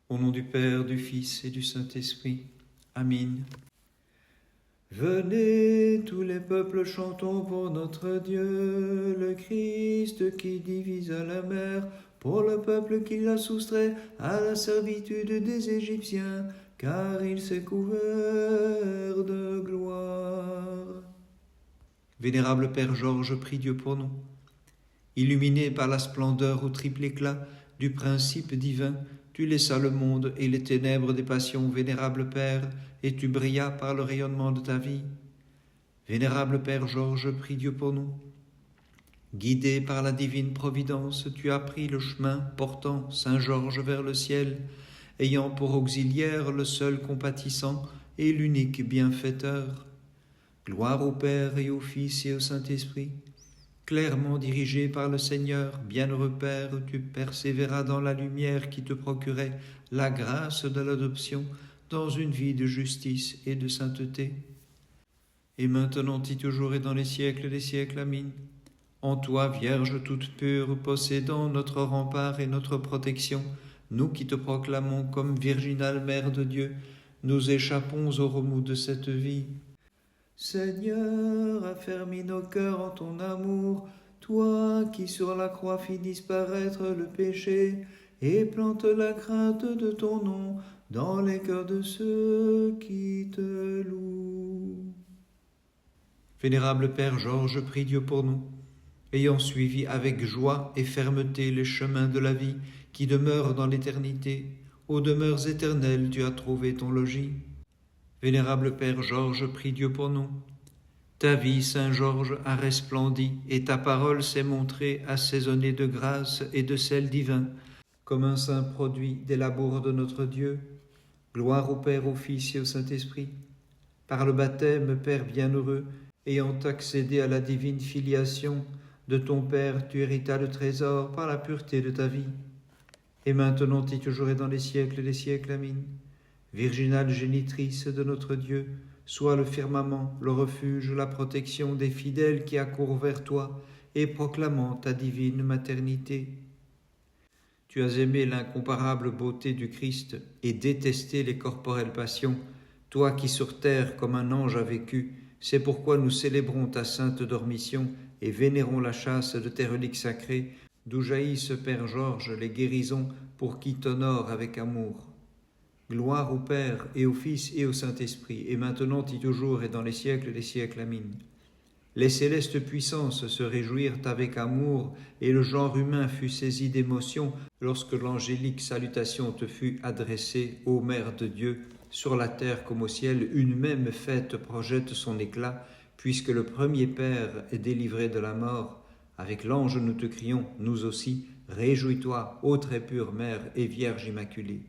Au nom du Père, du Fils et du Saint-Esprit. Amen. Venez, tous les peuples, chantons pour notre Dieu, le Christ qui divisa la mer, pour le peuple qui l'a soustrait à la servitude des Égyptiens, car il s'est couvert de gloire. Vénérable Père Georges, prie Dieu pour nous. Illuminé par la splendeur au triple éclat du principe divin, tu laissas le monde et les ténèbres des passions, vénérable Père, et tu brillas par le rayonnement de ta vie. Vénérable Père Georges, prie Dieu pour nous. Guidé par la divine providence, tu as pris le chemin portant Saint Georges vers le ciel, ayant pour auxiliaire le seul compatissant et l'unique bienfaiteur. Gloire au Père et au Fils et au Saint-Esprit. Clairement dirigé par le Seigneur, bienheureux Père, tu persévéras dans la lumière qui te procurait la grâce de l'adoption dans une vie de justice et de sainteté. Et maintenant et toujours et dans les siècles des siècles. Amen. En toi, Vierge toute pure, possédant notre rempart et notre protection, nous qui te proclamons comme virginale Mère de Dieu, nous échappons aux remous de cette vie. Seigneur, affermis nos cœurs en ton amour, toi qui sur la croix fis disparaître le péché, et plante la crainte de ton nom dans les cœurs de ceux qui te louent. Vénérable Père Georges, prie Dieu pour nous. Ayant suivi avec joie et fermeté les chemins de la vie qui demeurent dans l'éternité, aux demeures éternelles tu as trouvé ton logis. Vénérable Père Georges, prie Dieu pour nous. Ta vie, Saint Georges, a resplendi, et ta parole s'est montrée assaisonnée de grâce et de sel divin, comme un saint produit des labours de notre Dieu. Gloire au Père, au Fils et au Saint-Esprit. Par le baptême, Père bienheureux, ayant accédé à la divine filiation de ton Père, tu héritas le trésor par la pureté de ta vie. Et maintenant et toujours et dans les siècles des siècles. Amen. Virginale génitrice de notre Dieu, sois le firmament, le refuge, la protection des fidèles qui accourent vers toi et proclamant ta divine maternité. Tu as aimé l'incomparable beauté du Christ et détesté les corporelles passions, toi qui sur terre comme un ange as vécu. C'est pourquoi nous célébrons ta sainte dormition et vénérons la châsse de tes reliques sacrées, d'où jaillissent, Père Georges, les guérisons pour qui t'honorent avec amour. Gloire au Père et au Fils et au Saint-Esprit, et maintenant et toujours et dans les siècles des siècles. Amen. Les célestes puissances se réjouirent avec amour, et le genre humain fut saisi d'émotion lorsque l'angélique salutation te fut adressée, ô Mère de Dieu. Sur la terre comme au ciel, une même fête projette son éclat, puisque le premier Père est délivré de la mort. Avec l'ange nous te crions, nous aussi, réjouis-toi, ô très pure Mère et Vierge Immaculée.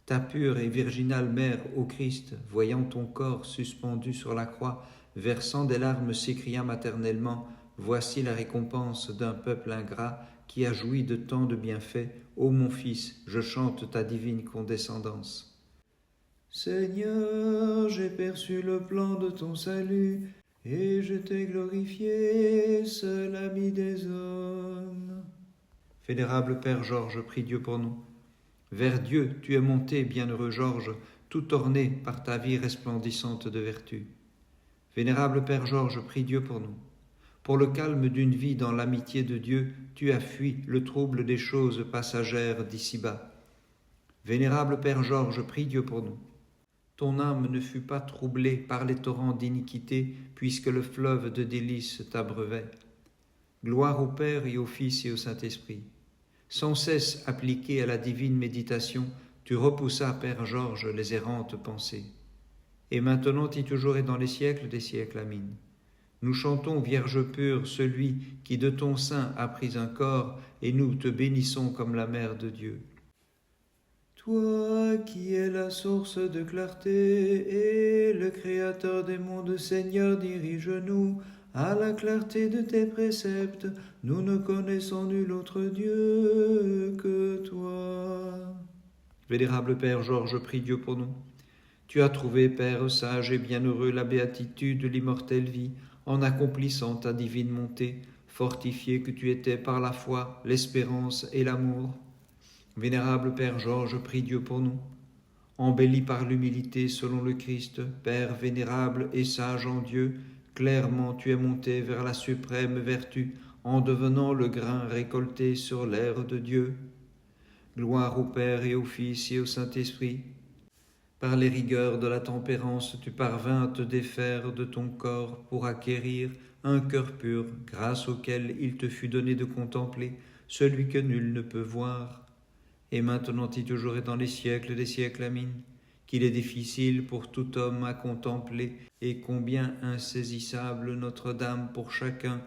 Ta pure et virginale Mère, ô Christ, voyant ton corps suspendu sur la croix, versant des larmes, s'écria maternellement, « Voici la récompense d'un peuple ingrat qui a joui de tant de bienfaits. Ô mon Fils, je chante ta divine condescendance. » Seigneur, j'ai perçu le plan de ton salut, et je t'ai glorifié, seul ami des hommes. Vénérable Père Georges, prie Dieu pour nous. Vers Dieu, tu es monté, bienheureux Georges, tout orné par ta vie resplendissante de vertu. Vénérable Père Georges, prie Dieu pour nous. Pour le calme d'une vie dans l'amitié de Dieu, tu as fui le trouble des choses passagères d'ici-bas. Vénérable Père Georges, prie Dieu pour nous. Ton âme ne fut pas troublée par les torrents d'iniquité, puisque le fleuve de délices t'abreuvait. Gloire au Père et au Fils et au Saint-Esprit. Sans cesse appliqué à la divine méditation, tu repoussas, Père Georges, les errantes pensées. Et maintenant et toujours et dans les siècles des siècles. Amen. Nous chantons, Vierge pure, celui qui de ton sein a pris un corps, et nous te bénissons comme la Mère de Dieu. Toi qui es la source de clarté et le Créateur des mondes, Seigneur, dirige-nous à la clarté de tes préceptes. Nous ne connaissons nul autre Dieu que toi. Vénérable Père Georges, prie Dieu pour nous. Tu as trouvé, Père sage et bienheureux, la béatitude, l'immortelle vie, en accomplissant ta divine montée, fortifié que tu étais par la foi, l'espérance et l'amour. Vénérable Père Georges, prie Dieu pour nous. Embelli par l'humilité selon le Christ, Père vénérable et sage en Dieu, clairement tu es monté vers la suprême vertu en devenant le grain récolté sur l'aire de Dieu. Gloire au Père et au Fils et au Saint-Esprit. Par les rigueurs de la tempérance, tu parvins à te défaire de ton corps pour acquérir un cœur pur, grâce auquel il te fut donné de contempler celui que nul ne peut voir. Et maintenant et toujours et dans les siècles des siècles, Amin, qu'il est difficile pour tout homme à contempler, et combien insaisissable Notre-Dame pour chacun,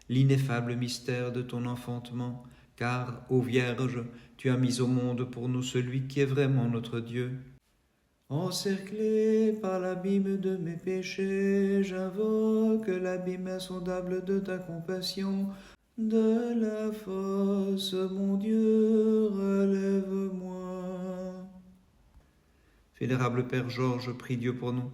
l'ineffable mystère de ton enfantement, car, ô Vierge, tu as mis au monde pour nous celui qui est vraiment notre Dieu. Encerclé par l'abîme de mes péchés, j'invoque l'abîme insondable de ta compassion. De la fosse, mon Dieu, relève-moi. Vénérable Père Georges, prie Dieu pour nous.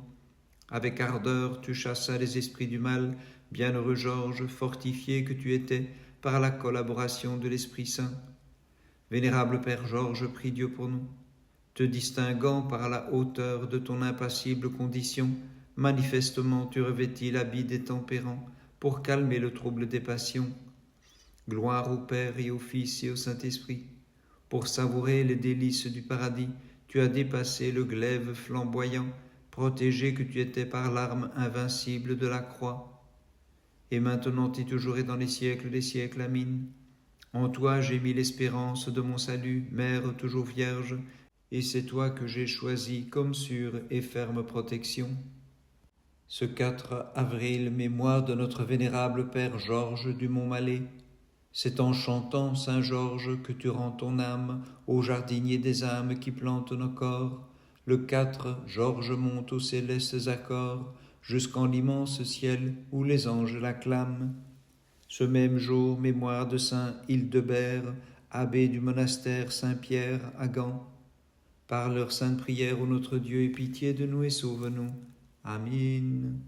Avec ardeur, tu chassas les esprits du mal. Bienheureux Georges, fortifié que tu étais par la collaboration de l'Esprit Saint. Vénérable Père Georges, prie Dieu pour nous. Te distinguant par la hauteur de ton impassible condition, manifestement tu revêtis l'habit des tempérants pour calmer le trouble des passions. Gloire au Père et au Fils et au Saint-Esprit. Pour savourer les délices du paradis, tu as dépassé le glaive flamboyant, protégé que tu étais par l'arme invincible de la croix. Et maintenant et toujours et dans les siècles des siècles, Amin. En toi j'ai mis l'espérance de mon salut, Mère toujours vierge, et c'est toi que j'ai choisi comme sûre et ferme protection. Ce 4 avril, mémoire de notre vénérable Père Georges du Montmalais. C'est en chantant, Saint Georges, que tu rends ton âme au jardinier des âmes qui plante nos corps. Le 4, Georges monte aux célestes accords, jusqu'en l'immense ciel où les anges l'acclament. Ce même jour, mémoire de Saint Hildebert, abbé du monastère Saint-Pierre à Gand. Par leur sainte prière, ô notre Dieu, aie pitié de nous et sauve-nous. Amen.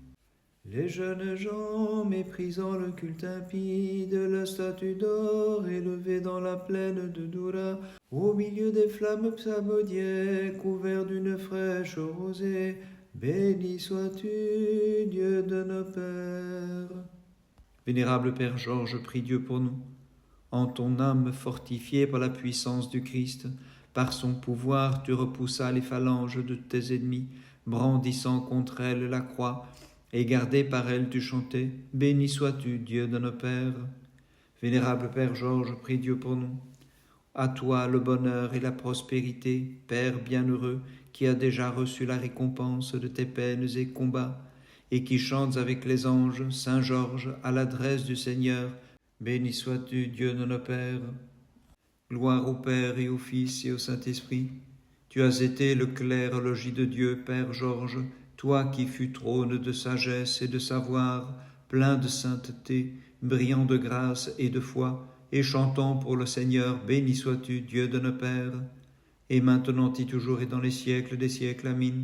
Les jeunes gens, méprisant le culte impie de la statue d'or élevée dans la plaine de Doura, au milieu des flammes psamodiées, couvert d'une fraîche rosée, béni sois-tu, Dieu de nos pères. Vénérable Père Georges, prie Dieu pour nous. En ton âme fortifiée par la puissance du Christ, par son pouvoir tu repoussas les phalanges de tes ennemis, brandissant contre elles la croix, et gardé par elle tu chantais, béni sois-tu, Dieu de nos pères. Vénérable Père Georges, prie Dieu pour nous. À toi le bonheur et la prospérité, Père bienheureux, qui as déjà reçu la récompense de tes peines et combats, et qui chantes avec les anges, Saint Georges, à l'adresse du Seigneur, béni sois-tu, Dieu de nos pères. Gloire au Père et au Fils et au Saint-Esprit. Tu as été le clair logis de Dieu, Père Georges, toi qui fus trône de sagesse et de savoir, plein de sainteté, brillant de grâce et de foi, et chantant pour le Seigneur, béni sois-tu, Dieu de nos pères, et maintenant et toujours et dans les siècles des siècles, Amin.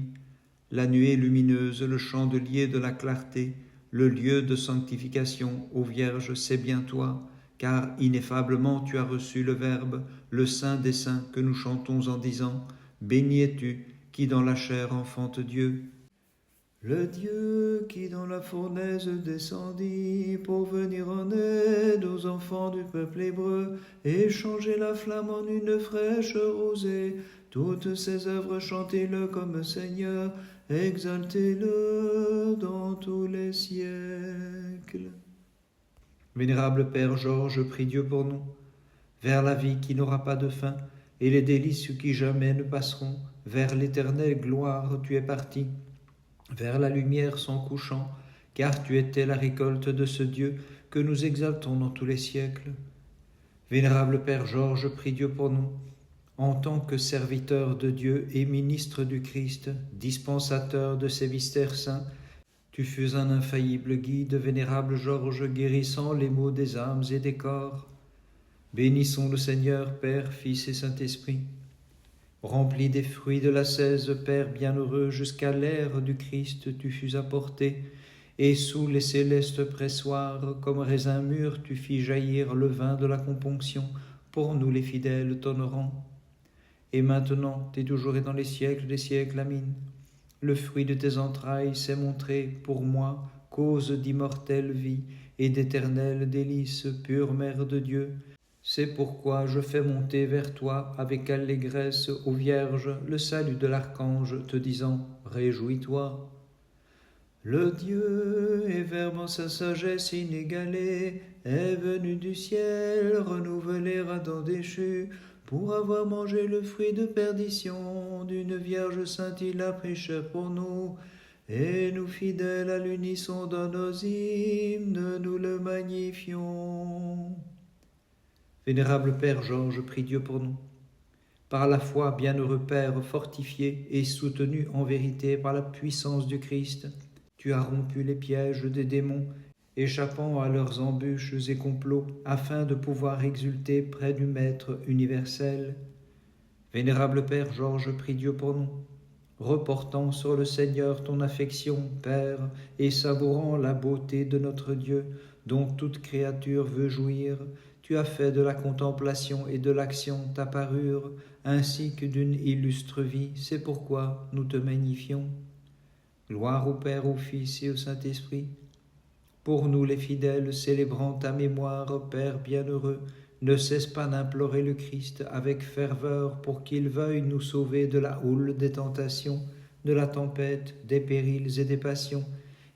La nuée lumineuse, le chandelier de la clarté, le lieu de sanctification, ô Vierge, c'est bien toi, car ineffablement tu as reçu le Verbe, le Saint des saints, que nous chantons en disant, béni es-tu, qui dans la chair enfante Dieu. Le Dieu qui dans la fournaise descendit pour venir en aide aux enfants du peuple hébreu et changer la flamme en une fraîche rosée. Toutes ses œuvres, chantez-le comme Seigneur, exaltez-le dans tous les siècles. Vénérable Père Georges, prie Dieu pour nous. Vers la vie qui n'aura pas de fin et les délices qui jamais ne passeront, vers l'éternelle gloire tu es parti. Vers la lumière sans couchant, car tu étais la récolte de ce Dieu que nous exaltons dans tous les siècles. Vénérable Père Georges, prie Dieu pour nous. En tant que serviteur de Dieu et ministre du Christ, dispensateur de ses mystères saints, tu fus un infaillible guide, vénérable Georges, guérissant les maux des âmes et des corps. Bénissons le Seigneur, Père, Fils et Saint-Esprit. Rempli des fruits de l'ascèse, Père bienheureux, jusqu'à l'ère du Christ tu fus apporté, et sous les célestes pressoirs, comme raisin mûr, tu fis jaillir le vin de la componction, pour nous les fidèles t'honorant. et maintenant, et toujours et dans les siècles des siècles. Amen. Le fruit de tes entrailles s'est montré, pour moi, cause d'immortelle vie et d'éternelles délices, pure Mère de Dieu. C'est pourquoi je fais monter vers toi avec allégresse, ô Vierge, le salut de l'archange, te disant, réjouis-toi. Le Dieu et Verbe en sa sagesse inégalée est venu du ciel renouveler Adam déchu. Pour avoir mangé le fruit de perdition d'une Vierge sainte, il a pris chair pour nous. Et nous, fidèles à l'unisson dans nos hymnes, nous le magnifions. Vénérable Père Georges, prie Dieu pour nous. Par la foi, bienheureux Père, fortifié et soutenu en vérité par la puissance du Christ, tu as rompu les pièges des démons, échappant à leurs embûches et complots, afin de pouvoir exulter près du Maître universel. Vénérable Père Georges, prie Dieu pour nous. Reportant sur le Seigneur ton affection, Père, et savourant la beauté de notre Dieu, dont toute créature veut jouir, tu as fait de la contemplation et de l'action ta parure, ainsi que d'une illustre vie. C'est pourquoi nous te magnifions. Gloire au Père, au Fils et au Saint-Esprit. Pour nous les fidèles, célébrant ta mémoire, Père bienheureux, ne cesse pas d'implorer le Christ avec ferveur pour qu'il veuille nous sauver de la houle des tentations, de la tempête, des périls et des passions,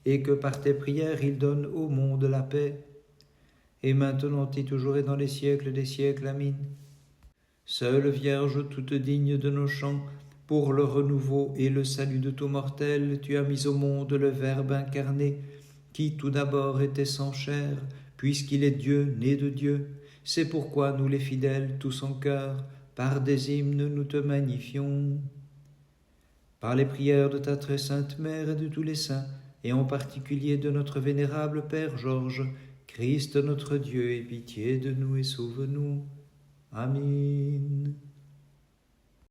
et que par tes prières il donne au monde la paix. Et maintenant et toujours et dans les siècles des siècles. Amen. Seule Vierge toute digne de nos chants, pour le renouveau et le salut de tout mortel, tu as mis au monde le Verbe incarné, qui tout d'abord était sans chair, puisqu'il est Dieu, né de Dieu. C'est pourquoi nous les fidèles, tous en cœur, par des hymnes nous te magnifions. Par les prières de ta très sainte Mère et de tous les saints, et en particulier de notre vénérable Père Georges, Christ notre Dieu, aie pitié de nous et sauve-nous. Amen.